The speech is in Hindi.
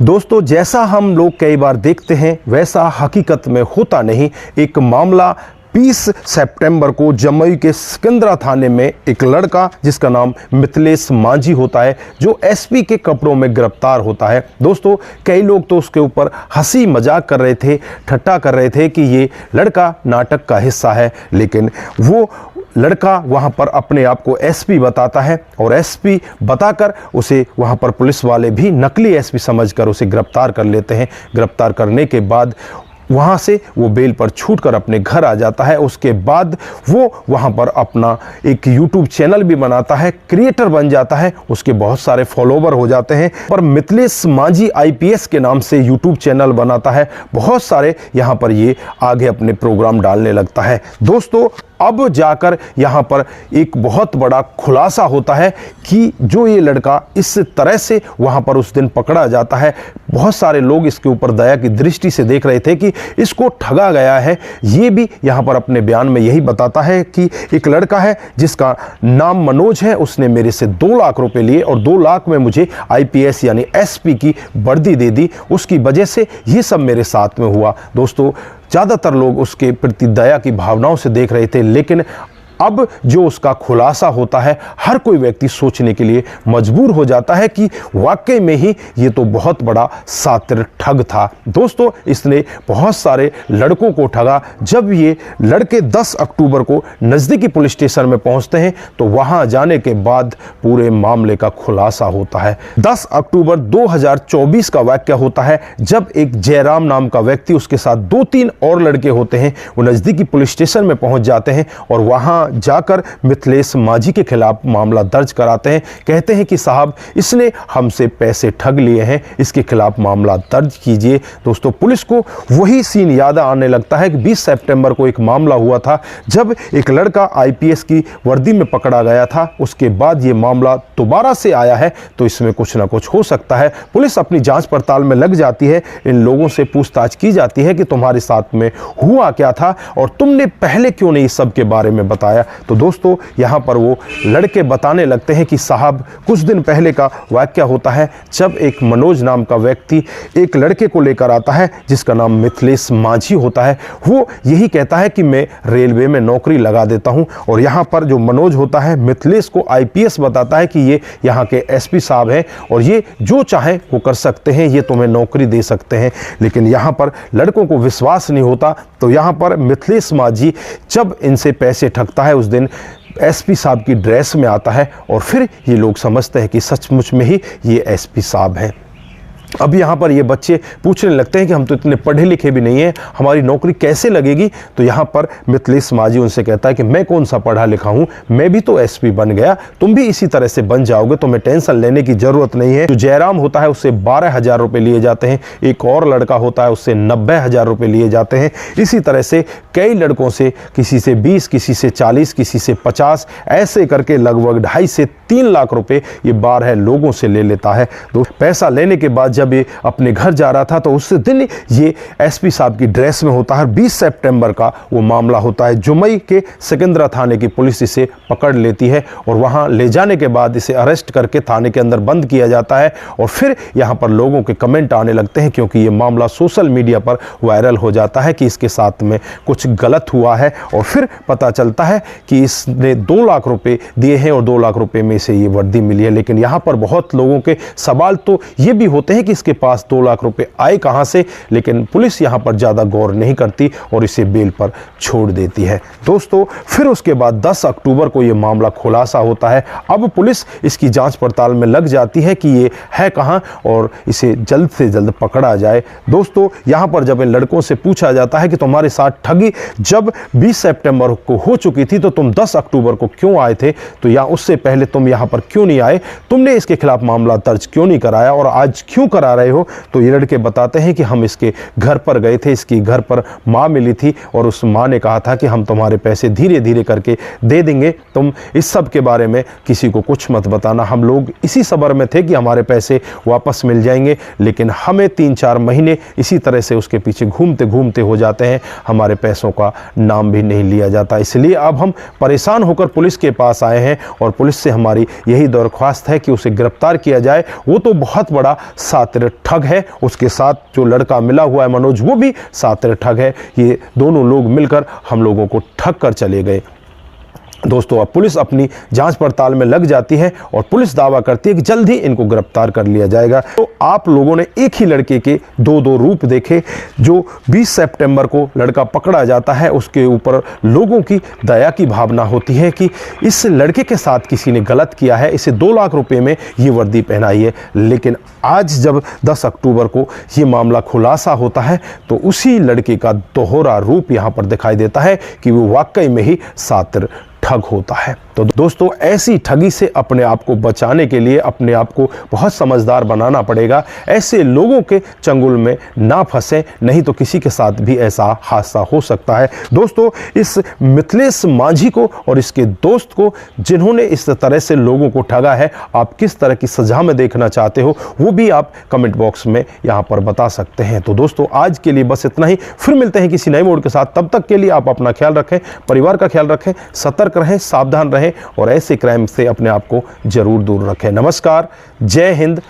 दोस्तों, जैसा हम लोग कई बार देखते हैं वैसा हकीकत में होता नहीं। एक मामला 20 सितंबर को जमुई के सिकंदरा थाने में एक लड़का जिसका नाम मिथिलेश मांझी होता है, जो एसपी के कपड़ों में गिरफ्तार होता है। दोस्तों, कई लोग तो उसके ऊपर हंसी मजाक कर रहे थे, ठट्टा कर रहे थे कि ये लड़का नाटक का हिस्सा है, लेकिन वो लड़का वहां पर अपने आप को एसपी बताता है और एसपी बताकर उसे वहां पर पुलिस वाले भी नकली एसपी समझकर उसे गिरफ्तार कर लेते हैं। गिरफ्तार करने के बाद वहाँ से वो बेल पर छूटकर अपने घर आ जाता है। उसके बाद वो वहाँ पर अपना एक यूट्यूब चैनल भी बनाता है, क्रिएटर बन जाता है, उसके बहुत सारे फॉलोवर हो जाते हैं। पर मिथिलेश मांझी आईपीएस के नाम से यूट्यूब चैनल बनाता है, बहुत सारे यहाँ पर ये आगे अपने प्रोग्राम डालने लगता है। दोस्तों, अब जाकर यहाँ पर एक बहुत बड़ा खुलासा होता है कि जो ये लड़का इस तरह से वहाँ पर उस दिन पकड़ा जाता है, बहुत सारे लोग इसके ऊपर दया की दृष्टि से देख रहे थे कि इसको ठगा गया है। ये भी यहाँ पर अपने बयान में यही बताता है कि एक लड़का है जिसका नाम मनोज है, उसने मेरे से 2 लाख रुपए लिए और 2 लाख में मुझे आईपीएस यानी एसपी की वर्दी दे दी, उसकी वजह से ये सब मेरे साथ में हुआ। दोस्तों, ज़्यादातर लोग उसके प्रति दया की भावनाओं से देख रहे थे, लेकिन अब जो उसका खुलासा होता है, हर कोई व्यक्ति सोचने के लिए मजबूर हो जाता है कि वाकई में ही ये तो बहुत बड़ा शातिर ठग था। दोस्तों, इसने बहुत सारे लड़कों को ठगा। जब ये लड़के 10 अक्टूबर को नज़दीकी पुलिस स्टेशन में पहुंचते हैं तो वहां जाने के बाद पूरे मामले का खुलासा होता है। 10 अक्टूबर 2024 का वाकया होता है, जब एक जयराम नाम का व्यक्ति, उसके साथ 2-3 और लड़के होते हैं, वो नज़दीकी पुलिस स्टेशन में पहुंच जाते हैं और वहां जाकर मिथिलेश मांझी के खिलाफ मामला दर्ज कराते हैं। कहते हैं कि साहब, इसने हमसे पैसे ठग लिए हैं, इसके खिलाफ मामला दर्ज कीजिए। दोस्तों, पुलिस को वही सीन याद आने लगता है कि 20 सितंबर को एक मामला हुआ था जब एक लड़का आईपीएस की वर्दी में पकड़ा गया था। उसके बाद ये मामला दोबारा से आया है, तो इसमें कुछ ना कुछ हो सकता है। पुलिस अपनी जांच पड़ताल में लग जाती है, इन लोगों से पूछताछ की जाती है कि तुम्हारे साथ में हुआ क्या था और तुमने पहले क्यों नहीं इस सब के बारे में बताया। तो दोस्तों, यहां पर वो लड़के बताने लगते हैं कि साहब, कुछ दिन पहले का वाकया होता है जब एक मनोज नाम का व्यक्ति एक लड़के को लेकर आता है जिसका नाम मिथिलेश मांझी होता है। वो यही कहता है कि मैं रेलवे में नौकरी लगा देता हूं, और यहां पर जो मनोज होता है मिथिलेश को आईपीएस बताता है कि ये यहां के एसपी साहब हैं और ये जो चाहे वो कर सकते हैं, ये तुम्हें नौकरी दे सकते हैं। लेकिन यहां पर लड़कों को विश्वास नहीं होता, तो यहां पर मिथिलेश मांझी जब इनसे पैसे ठगता है, उस दिन एसपी साहब की ड्रेस में आता है और फिर ये लोग समझते हैं कि सचमुच में ही ये एसपी साहब हैं। अब यहाँ पर ये बच्चे पूछने लगते हैं कि हम तो इतने पढ़े लिखे भी नहीं हैं, हमारी नौकरी कैसे लगेगी। तो यहाँ पर मिथिलेश मांझी उनसे कहता है कि मैं कौन सा पढ़ा लिखा हूँ, मैं भी तो एसपी बन गया, तुम भी इसी तरह से बन जाओगे, तुम्हें टेंशन लेने की जरूरत नहीं है। जो जयराम होता है उससे 12,000 रुपये लिए जाते हैं, एक और लड़का होता है उससे 90,000 रुपये लिए जाते हैं। इसी तरह से कई लड़कों से, किसी से 20, किसी से 40, किसी से 50, ऐसे करके लगभग 2.5 से 3 लाख रुपये ये 12 लोगों से ले लेता है। तो पैसा लेने के बाद जब ये अपने घर जा रहा था तो उस दिन ये एसपी साहब की ड्रेस में होता है। 20 सितंबर का वो मामला होता है। जमुई के सिकंदरा थाने की पुलिस इसे पकड़ लेती है और वहां ले जाने के बाद इसे अरेस्ट करके थाने के अंदर बंद किया जाता है। और फिर यहां पर लोगों के कमेंट आने लगते हैं, क्योंकि ये मामला सोशल मीडिया पर वायरल हो जाता है कि इसके साथ में कुछ गलत हुआ है। और फिर पता चलता है कि इसने 2 लाख रुपए दिए हैं और 2 लाख रुपए में से ये वर्दी मिली है। लेकिन यहां पर बहुत लोगों के सवाल तो ये भी होते हैं कि इसके पास 2 लाख रुपए आए कहां से, लेकिन पुलिस यहां पर ज्यादा गौर नहीं करती और इसे बेल पर छोड़ देती है। दोस्तों, फिर उसके बाद 10 अक्टूबर को यह मामला खुलासा होता है। अब पुलिस इसकी जांच पड़ताल में लग जाती है कि ये है कहां और इसे जल्द से जल्द पकड़ा जाए। दोस्तों, यहां पर जब इन लड़कों से पूछा जाता है कि तुम्हारे साथ ठगी जब 20 सितंबर को हो चुकी थी तो तुम 10 अक्टूबर को क्यों आए थे, तो या उससे पहले तुम यहां पर क्यों नहीं आए, तुमने इसके खिलाफ मामला दर्ज क्यों नहीं कराया और आज क्यों करा रहे हो। तो ये लड़के बताते हैं कि हम इसके घर पर गए थे, इसकी घर पर माँ मिली थी और उस माँ ने कहा था कि हम तुम्हारे पैसे धीरे धीरे करके दे देंगे, तुम इस सब के बारे में किसी को कुछ मत बताना। हम लोग इसी सब्र में थे कि हमारे पैसे वापस मिल जाएंगे, लेकिन हमें 3-4 महीने इसी तरह से उसके पीछे घूमते घूमते हो जाते हैं, हमारे पैसों का नाम भी नहीं लिया जाता। इसलिए अब हम परेशान होकर पुलिस के पास आए हैं और पुलिस से हमारी यही दरख्वास्त है कि उसे गिरफ्तार किया जाए। वो तो बहुत बड़ा शातिर ठग है, उसके साथ जो लड़का मिला हुआ है मनोज वो भी शातिर ठग है। ये दोनों लोग मिलकर हम लोगों को ठग कर चले गए। दोस्तों अब पुलिस अपनी जांच पड़ताल में लग जाती है और पुलिस दावा करती है कि जल्द ही इनको गिरफ्तार कर लिया जाएगा। तो आप लोगों ने एक ही लड़के के दो रूप देखे। जो 20 सितंबर को लड़का पकड़ा जाता है उसके ऊपर लोगों की दया की भावना होती है कि इस लड़के के साथ किसी ने गलत किया है, इसे 2 लाख रुपए में ये वर्दी पहनाई है। लेकिन आज जब 10 अक्टूबर को ये मामला खुलासा होता है तो उसी लड़के का दोहरा रूप यहाँ पर दिखाई देता है कि वो वाकई में ही शातिर ठग होता है। तो दोस्तों ऐसी ठगी से अपने आप को बचाने के लिए अपने आप को बहुत समझदार बनाना पड़ेगा। ऐसे लोगों के चंगुल में ना फंसे, नहीं तो किसी के साथ भी ऐसा हादसा हो सकता है। दोस्तों इस मिथिलेश मांझी को और इसके दोस्त को जिन्होंने इस तरह से लोगों को ठगा है, आप किस तरह की सजा में देखना चाहते हो वो भी आप कमेंट बॉक्स में यहाँ पर बता सकते हैं। तो दोस्तों आज के लिए बस इतना ही, फिर मिलते हैं किसी नए मोड के साथ। तब तक के लिए आप अपना ख्याल रखें, परिवार का ख्याल रखें, सतर्क रहें, सावधान रहें और ऐसे क्राइम से अपने आप को जरूर दूर रखें। नमस्कार, जय हिंद,